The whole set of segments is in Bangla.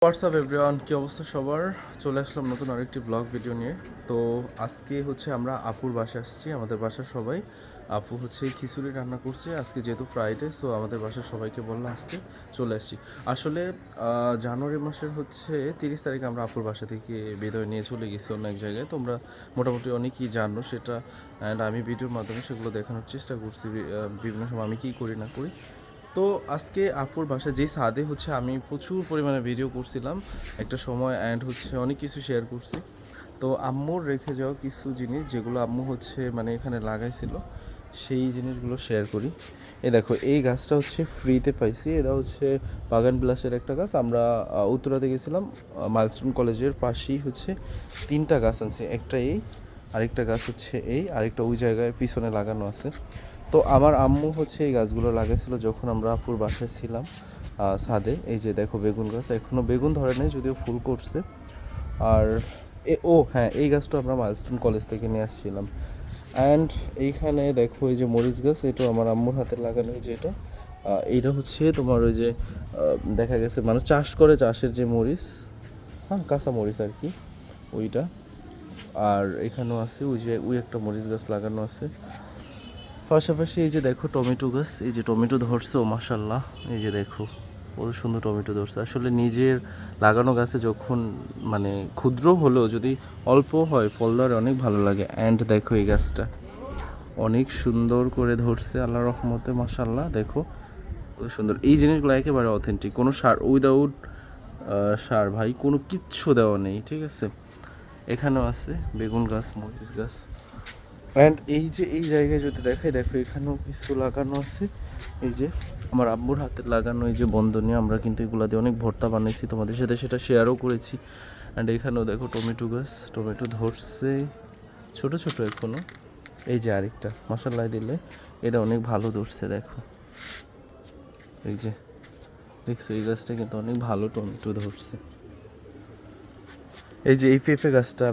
হোয়াটসঅ্যাপ এভরিওয়ান, কী অবস্থা সবার? চলে আসলাম নতুন আরেকটি ব্লগ ভিডিও নিয়ে। তো আজকে হচ্ছে আমরা আপুর বাসায় আসছি। আমাদের বাসার সবাই, আপু হচ্ছে খিচুড়ি রান্না করছে আজকে, যেহেতু ফ্রাইডে। সো আমাদের বাসার সবাইকে বললো আসতে, চলে আসছি। আসলে জানুয়ারি মাসের হচ্ছে 30 তারিখে আমরা আপুর বাসা থেকে বিদায় নিয়ে চলে গেছি অন্য এক জায়গায়। তোমরা মোটামুটি অনেকেই জানো সেটা, অ্যান্ড আমি ভিডিওর মাধ্যমে সেগুলো দেখানোর চেষ্টা করছি বিভিন্ন সময় আমি কী করি না করি। তো আজকে আপুর বাসায় যেই ছাদে হচ্ছে আমি প্রচুর পরিমাণে ভিডিও করছিলাম একটা সময়, অ্যান্ড হচ্ছে অনেক কিছু শেয়ার করছি। তো আম্মুর রেখে যাওয়া কিছু জিনিস যেগুলো আম্মু হচ্ছে মানে এখানে লাগাইছিল, সেই জিনিসগুলো শেয়ার করি। এই দেখো, এই গাছটা হচ্ছে ফ্রিতে পাইছি। এটা হচ্ছে বাগান বিলাসের একটা গাছ। আমরা উত্তরাতে গেছিলাম, মাইলস্টোন কলেজের পাশেই হচ্ছে 3টা গাছ আনছি। একটা এই, আরেকটা গাছ হচ্ছে এই, আরেকটা ওই জায়গায় পিছনে লাগানো আছে। তো আমার আম্মু হচ্ছে এই গাছগুলো লাগাইছিল যখন আমরা আপুর বাসায় ছিলাম ছাদে। এই যে দেখো বেগুন গাছ, এখনও বেগুন ধরে নেই, যদিও ফুল করছে। আর হ্যাঁ, এই গাছটা আমরা মাইলস্টোন কলেজ থেকে নিয়ে আসছিলাম। অ্যান্ড এইখানে দেখো এই যে মরিচ গাছ, এটা আমার আম্মুর হাতে লাগানো। এই যে এইটা হচ্ছে তোমার ওই যে দেখা গেছে মানুষ চাষ করে, চাষের যে মরিচ, হ্যাঁ কাঁচা মরিচ আর কি, ওইটা। আর এখানেও আছে ওই একটা মরিচ গাছ লাগানো আছে। পাশাপাশি এই যে দেখো টমেটো গাছ, এই যে টমেটো ধরছে, ও মাশাল্লাহ। এই যে দেখো কত সুন্দর টমেটো ধরছে। আসলে নিজের লাগানো গাছে যখন মানে ক্ষুদ্র হলেও যদি অল্প হয় ফল ধরে, অনেক ভালো লাগে। অ্যান্ড দেখো এই গাছটা অনেক সুন্দর করে ধরছে আল্লাহ রহমতে, মাশাল্লাহ। দেখো কত সুন্দর। এই জিনিসগুলো একেবারে অথেন্টিক, কোনো সার, উইদাউট সার ভাই, কোনো কিচ্ছু দেওয়া নেই, ঠিক আছে। এখানেও আছে বেগুন গাছ, মরিচ গাছ। অ্যান্ড এই যে এই জায়গায় যদি দেখাই, দেখো এখানেও কিছু লাগানো আছে। এই যে আমার আব্বুর হাতের লাগানো এই যে বন্ধনী, আমরা কিন্তু এগুলো দিয়ে অনেক ভর্তা বানাইছি, তোমাদের সাথে সেটা শেয়ারও করেছি। অ্যান্ড এখানেও দেখো টমেটো গাছ, টমেটো ধরছে ছোট ছোট এখনও। এই যে আরেকটা মশালাই দিলে এটা অনেক ভালো ধরছে, দেখো এই যে দেখছো, এই গাছটা কিন্তু অনেক ভালো টমেটো ধরছে। এই যে এই পেঁপে গাছটা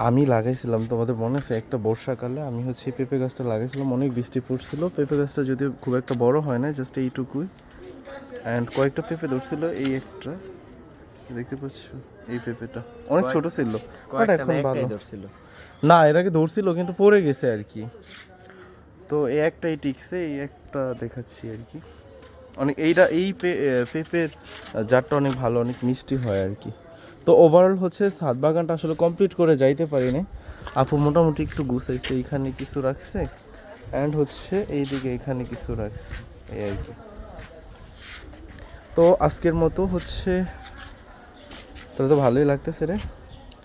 আমি লাগাইছিলাম, তোমাদের মনে আছে একটা বর্ষাকালে আমি হচ্ছে এই পেঁপে গাছটা লাগাইছিলাম, অনেক বৃষ্টি পড়ছিল। পেঁপে গাছটা যদিও খুব একটা বড় হয় না, জাস্ট এইটুকুই। অ্যান্ড কয়েকটা পেঁপে ধরছিল, এই একটা দেখতে পাচ্ছ, এই পেঁপেটা অনেক ছোট ছিল, বাট এখন ভালো। না, এর আগে ধরছিল কিন্তু পড়ে গেছে আর কি। তো এই একটাই টিকছে, এই একটা দেখাচ্ছি আর কি। অনেক এই পেঁপের জাতটা অনেক ভালো, অনেক মিষ্টি হয় আর কি। তো ওভারঅল হচ্ছে ছাদ বাগানটা আসলে কমপ্লিট করে যাইতে পারিনি। আপু মোটামুটি একটু গুছাইছে, এইখানে কিছু রাখছে, অ্যান্ড হচ্ছে এইদিকে এখানে কিছু রাখছে, এই আর কি। তো আজকের মতো হচ্ছে, তাহলে তো ভালোই লাগতেছে রে,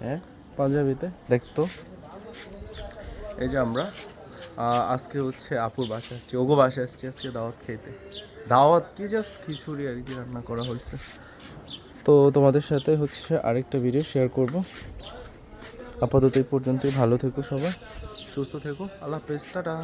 হ্যাঁ পাঞ্জাবিতে দেখতো। এই যে আমরা আজকে হচ্ছে আপুর বাসায় আসছি, ওগো বাসায় আসছি আজকে দাওয়াত খেতে। দাওয়াত কি, জাস্ট খিচুড়ি আর কি রান্না করা হয়েছে। তো তোমাদের সাথে হচ্ছে আরেকটা ভিডিও শেয়ার করব। আপাতত এই পর্যন্তই, ভালো থেকো সবাই, সুস্থ থেকো, আল্লাহ হাফেজ, টাটা।